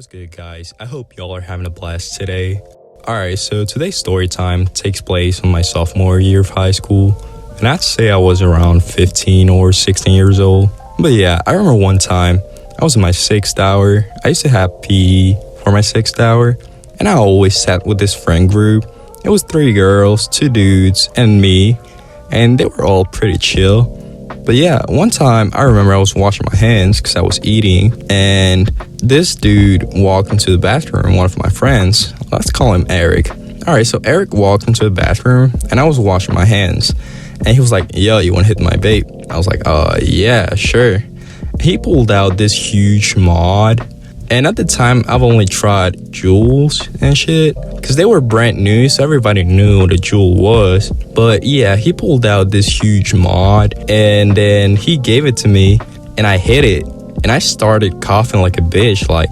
What's good, guys? I hope y'all are having a blast today. Alright, so today's story time takes place in my sophomore year of high school, and I'd say I was around 15 or 16 years old. But yeah, I remember one time I was in my 6th hour. I used to have PE for my 6th hour, and I always sat with this friend group. It was 3 girls, 2 dudes, and me, and they were all pretty chill. But yeah, one time I remember I was washing my hands because I was eating, and this dude walked into the bathroom, one of my friends. Let's call him Eric. Alright, so Eric walked into the bathroom, and I was washing my hands, and he was like, yo, you want to hit my vape? I was like, yeah, sure. He pulled out this huge mod, and at the time, I've only tried Juuls and shit, because they were brand new, so everybody knew what a Juul was. But yeah, he pulled out this huge mod, and then he gave it to me, and I hit it, and I started coughing like a bitch. Like,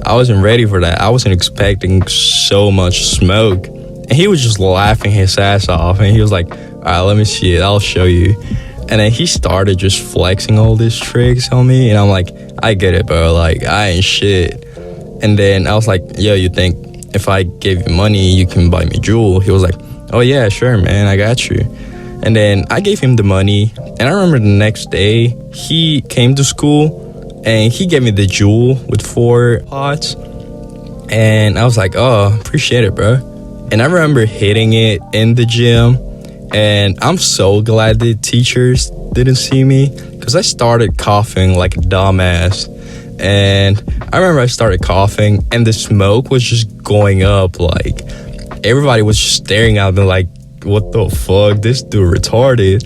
I wasn't ready for that. I wasn't expecting so much smoke. And he was just laughing his ass off, and he was like, all right, let me see it. I'll show you. And then he started just flexing all these tricks on me, and I'm like, I get it, bro. Like, I ain't shit. And then I was like, yo, you think if I gave you money, you can buy me Juul? He was like, oh yeah, sure, man, I got you. And then I gave him the money, and I remember the next day, he came to school, and he gave me the Juul with 4 pots. And I was like, oh, appreciate it, bro. And I remember hitting it in the gym, and I'm so glad the teachers didn't see me, because I started coughing like a dumbass. And I remember I started coughing, and the smoke was just going up. Like, everybody was just staring at me like, what the fuck? This dude retarded.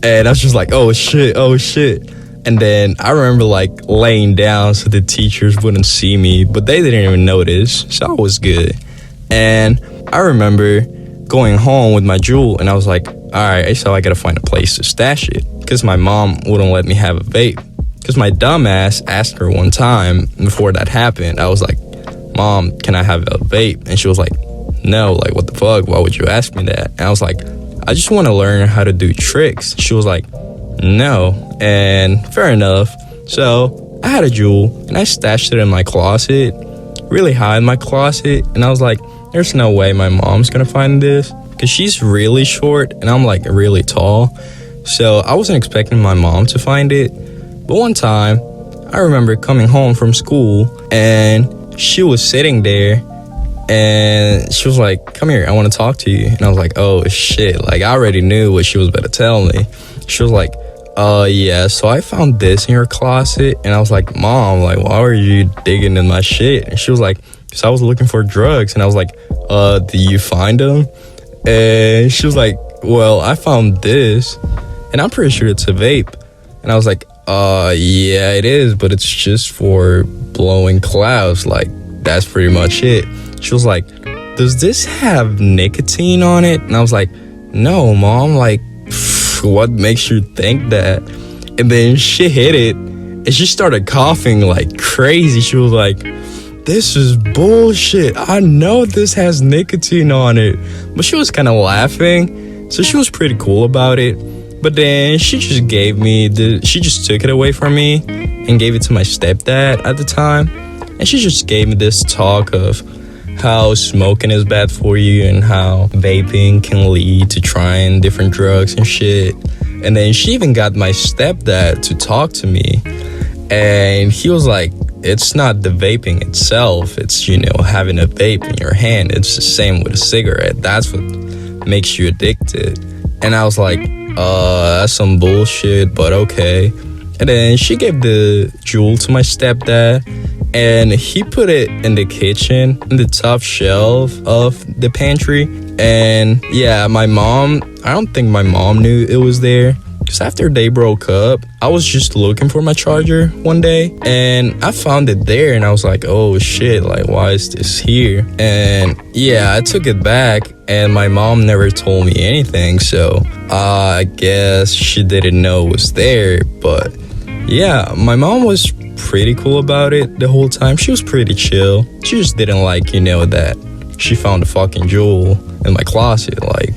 And I was just like, oh shit. And then I remember like laying down so the teachers wouldn't see me, but they didn't even notice, so I was good. And I remember going home with my Juul, and I was like, all right, so I gotta find a place to stash it, because my mom wouldn't let me have a vape. Because my dumb ass asked her one time before that happened. I was like, Mom, can I have a vape? And she was like, no, like, what the fuck? Why would you ask me that? And I was like, I just want to learn how to do tricks. She was like, no. And fair enough. So I had a Juul, and I stashed it in my closet, really high in my closet. And I was like, there's no way my mom's gonna find this, because she's really short and I'm like really tall. So I wasn't expecting my mom to find it. But one time, I remember coming home from school, and she was sitting there, and she was like, come here, I want to talk to you. And I was like, oh shit, like, I already knew what she was about to tell me. She was like, yeah, so I found this in your closet. And I was like, Mom, like, why were you digging in my shit? And she was like, because I was looking for drugs. And I was like, did you find them? And she was like, well, I found this, and I'm pretty sure it's a vape. And I was like, yeah, it is, but it's just for blowing clouds. Like, that's pretty much it. She was like, does this have nicotine on it? And I was like, no, Mom, like, what makes you think that? And then she hit it, and she started coughing like crazy. She was like, this is bullshit. I know this has nicotine on it. But she was kind of laughing, so she was pretty cool about it. But then she just she just took it away from me and gave it to my stepdad at the time. And she just gave me this talk of how smoking is bad for you and how vaping can lead to trying different drugs and shit. And then she even got my stepdad to talk to me. And he was like, it's not the vaping itself. It's, having a vape in your hand. It's the same with a cigarette. That's what makes you addicted. And I was like, that's some bullshit, but okay. And then she gave the Juul to my stepdad, and he put it in the kitchen, in the top shelf of the pantry. And yeah, I don't think my mom knew it was there, because after they broke up, I was just looking for my charger one day, and I found it there, and I was like, oh shit, like, why is this here? And yeah, I took it back, and my mom never told me anything, so I guess she didn't know it was there. But yeah, my mom was pretty cool about it the whole time. She was pretty chill. She just didn't like, that she found a fucking Juul in my closet, like.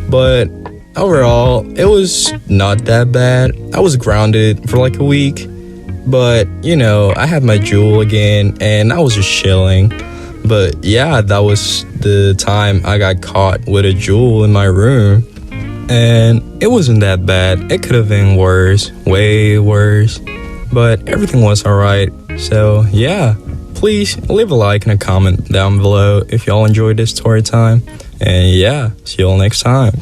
But overall, it was not that bad. I was grounded for like a week, But, I had my Juul again and I was just chilling. But yeah, that was the time I got caught with a Juul in my room. And it wasn't that bad. It could have been worse, way worse. But everything was alright. So yeah, please leave a like and a comment down below if y'all enjoyed this story time. And yeah, see y'all next time.